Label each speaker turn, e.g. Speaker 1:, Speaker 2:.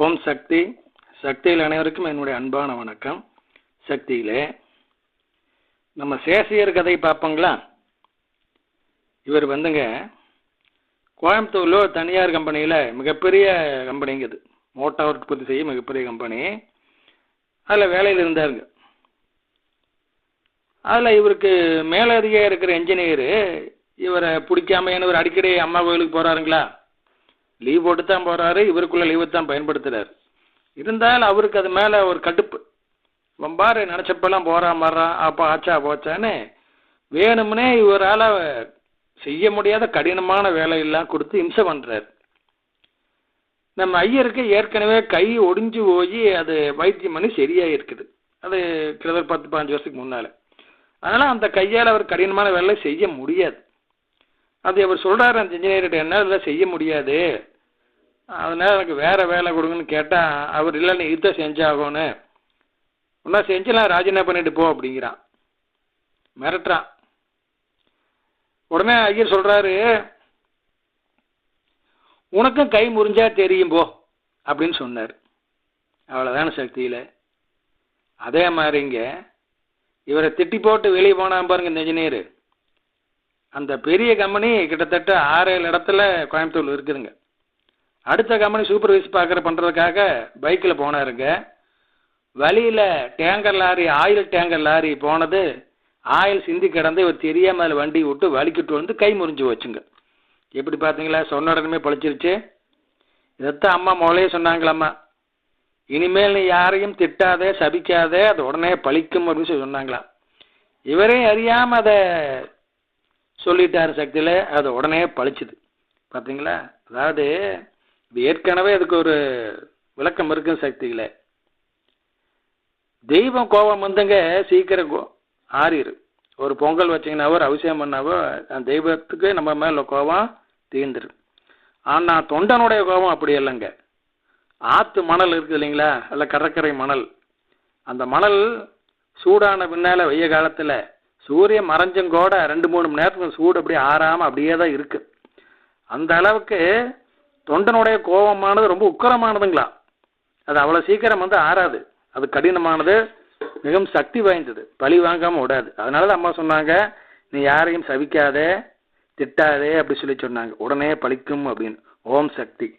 Speaker 1: ஓம் சக்தி. சக்தியில் அனைவருக்கும் என்னுடைய அன்பான வணக்கம். சக்தியிலே நம்ம சேசியர் கதை பார்ப்போங்களா? இவர் வந்துங்க கோயம்புத்தூரில் தனியார் கம்பெனியில் மிகப்பெரிய கம்பெனிங்குது, மோட்டார் உற்பத்தி செய்ய மிகப்பெரிய கம்பெனி. அதில் வேலையில் இருந்தாருங்க. அதில் இவருக்கு மேலதிக இருக்கிற என்ஜினியரு இவரை பிடிக்காம, இவர் அடிக்கடி அம்மா கோயிலுக்கு போகிறாருங்களா, லீவ் போட்டு தான் போகிறாரு, இவருக்குள்ள லீவு தான் பயன்படுத்துகிறார். இருந்தாலும் அவருக்கு அது மேலே ஒரு கடுப்பு. வம்பாரு நினச்சப்பெல்லாம் போகிறான் மாறான், அப்போ ஆச்சா போச்சான்னு வேணும்னே இவரால் செய்ய முடியாத கடினமான வேலையெல்லாம் கொடுத்து இம்சை பண்ணுறார். நம்ம ஐயருக்கு ஏற்கனவே கை ஒடிஞ்சு போய் அது வைத்தியம் பண்ணி சரியாக இருக்குது. அது கிட்டத்தட்ட 10-15 வருஷத்துக்கு முன்னால். அதனால் அந்த கையால் அவர் கடினமான வேலை செய்ய முடியாது. அது அவர் சொல்கிறார் அந்த இன்ஜினியர்கிட்ட, என்னால் இதெல்லாம் செய்ய முடியாது, அதனால் எனக்கு வேறு வேலை கொடுங்கன்னு கேட்டால் அவர் இல்லை, நீ இதை செஞ்சாகணும், ஒன்றா செஞ்சுலாம் ராஜினாமா பண்ணிட்டு போ அப்படிங்கிறான், மிரட்டுறான். உடனே ஐயர் சொல்கிறாரு, உனக்கும் கை முறிஞ்சா தெரியும் போ அப்படின்னு சொன்னார். அவ்வளோதான சக்தியில். அதே மாதிரிங்க இவரை திட்டி போட்டு வெளியே போனான் பாருங்க இந்த இன்ஜினியரு. அந்த பெரிய கம்பெனி கிட்டத்தட்ட 6-7 இடத்துல கோயம்புத்தூரில் இருக்குதுங்க. அடுத்த கம்பெனி சூப்பர்வைஸ் பண்ணுறதுக்காக பைக்கில் போனாருங்க. வழியில் tanker lorry, oil tanker lorry போனது, ஆயில் சிந்தி கிடந்து இவர் தெரியாமல் அதில் வண்டி விட்டு வலிக்கிட்டு வந்து கை முறிஞ்சு வச்சுங்க. எப்படி பார்த்தீங்களா? சொன்ன உடனே பழிச்சிருச்சு. இதைத்தான் அம்மா முதலே சொன்னாங்களாம்மா, இனிமேல் நீ யாரையும் திட்டாதே சபிக்காதே, அது உடனே பழிக்கும் அப்படின்னு சொல்லி சொன்னாங்களாம். இவரே அறியாமல் அதை சொல்லிட்டார் சக்தியில், அது உடனே பழிச்சுது. பார்த்தீங்களா? அதாவது இது ஏற்கனவே அதுக்கு ஒரு விளக்கம் இருக்கும் சக்தியில். தெய்வம் கோபம் வந்துங்க சீக்கிரம் ஆறிடு. ஒரு பொங்கல் வச்சிங்கன்னாவோ ஒரு அபிஷேகம் பண்ணாவோ அந்த தெய்வத்துக்கு நம்ம மேலே கோபம் தீர்ந்துடும். ஆனால் தொண்டனுடைய கோபம் அப்படி இல்லைங்க. ஆற்று மணல் இருக்குது இல்லைங்களா, அல்ல கடற்கரை மணல், அந்த மணல் சூடான பின்னால் வெய்ய காலத்தில் சூரியன் மறைஞ்சும் கூட 2-3 மணி நேரத்துக்கு சூடு அப்படியே ஆறாமல் அப்படியே தான் இருக்குது. அந்த அளவுக்கு தொண்டனுடைய கோபமானது ரொம்ப உக்கரமானதுங்களா. அது அவ்வளோ சீக்கிரம் ஆறாது. அது கடினமானது, மிகவும் சக்தி வாய்ந்தது, பழி வாங்காமல் விடாது. அதனால தான் அம்மா சொன்னாங்க, நீ யாரையும் சபிக்காதே திட்டாதே அப்படி சொல்லி சொன்னாங்க, உடனே பழிக்கும் அப்படின்னு. ஓம் சக்தி.